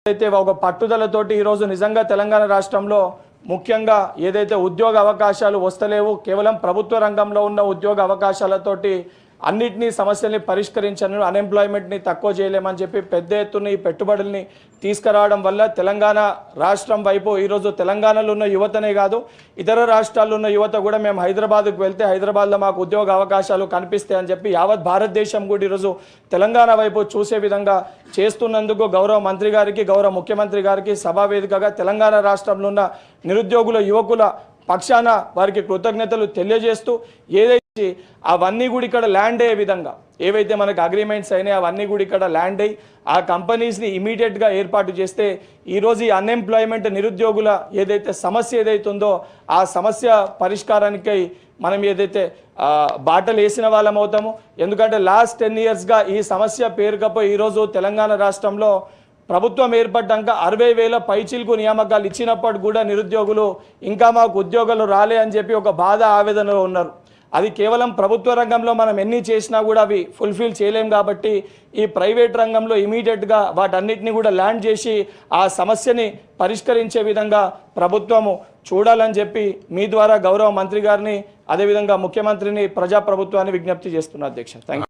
అయితే ఒక పట్టుదలతోటి ఈరోజు నిజంగా తెలంగాణ రాష్ట్రంలో ముఖ్యంగా ఏదైతే ఉద్యోగ అవకాశాలు వస్తలేవు, కేవలం ప్రభుత్వ రంగంలో ఉన్న ఉద్యోగ అవకాశాలతోటి అన్నిటినీ సమస్యల్ని పరిష్కరించను, అన్ఎంప్లాయ్మెంట్ని తక్కువ చేయలేమని చెప్పి పెద్ద ఎత్తున ఈ పెట్టుబడుల్ని తీసుకురావడం వల్ల తెలంగాణ రాష్ట్రం వైపు ఈరోజు తెలంగాణలో ఉన్న యువతనే కాదు ఇతర రాష్ట్రాల్లో ఉన్న యువత కూడా మేము హైదరాబాద్కు వెళ్తే హైదరాబాద్లో మాకు ఉద్యోగ అవకాశాలు కనిపిస్తాయని చెప్పి యావత్ భారతదేశం కూడా ఈరోజు తెలంగాణ వైపు చూసే విధంగా చేస్తున్నందుకు గౌరవ మంత్రి గారికి, గౌరవ ముఖ్యమంత్రి గారికి సభావేదికగా తెలంగాణ రాష్ట్రంలో ఉన్న నిరుద్యోగుల యువకుల పక్షాన వారికి కృతజ్ఞతలు తెలియజేస్తూ ఏదైతే అవన్నీ కూడా ఇక్కడ ల్యాండ్ అయ్యే విధంగా ఏవైతే మనకు అగ్రిమెంట్స్ అయినాయి అవన్నీ కూడా ఇక్కడ ల్యాండ్ అయ్యి ఆ కంపెనీస్ని ఇమీడియట్గా ఏర్పాటు చేస్తే ఈరోజు ఈ అన్ఎంప్లాయ్మెంట్ నిరుద్యోగుల ఏదైతే సమస్య ఏదైతుందో ఆ సమస్య పరిష్కారానికై మనం ఏదైతే బాటలు వేసిన వాళ్ళం అవుతాము. ఎందుకంటే లాస్ట్ 10 yearsగా ఈ సమస్య పేరుకపోయి ఈరోజు తెలంగాణ రాష్ట్రంలో ప్రభుత్వం ఏర్పడ్డాక 60,000 పైచిల్కు నియామకాలు ఇచ్చినప్పుడు కూడా నిరుద్యోగులు ఇంకా మాకు ఉద్యోగాలు రాలే అని చెప్పి ఒక బాధ ఆవేదనలో ఉన్నారు. అది కేవలం ప్రభుత్వ రంగంలో మనం ఎన్ని చేసినా కూడా అవి ఫుల్ఫిల్ చేయలేం కాబట్టి ఈ ప్రైవేట్ రంగంలో ఇమీడియట్గా వాటన్నిటిని కూడా ల్యాండ్ చేసి ఆ సమస్యని పరిష్కరించే విధంగా ప్రభుత్వము చూడాలని చెప్పి మీ ద్వారా గౌరవ మంత్రి గారిని అదేవిధంగా ముఖ్యమంత్రిని ప్రజాప్రభుత్వాన్ని విజ్ఞప్తి చేస్తున్నా అధ్యక్ష. Thank you.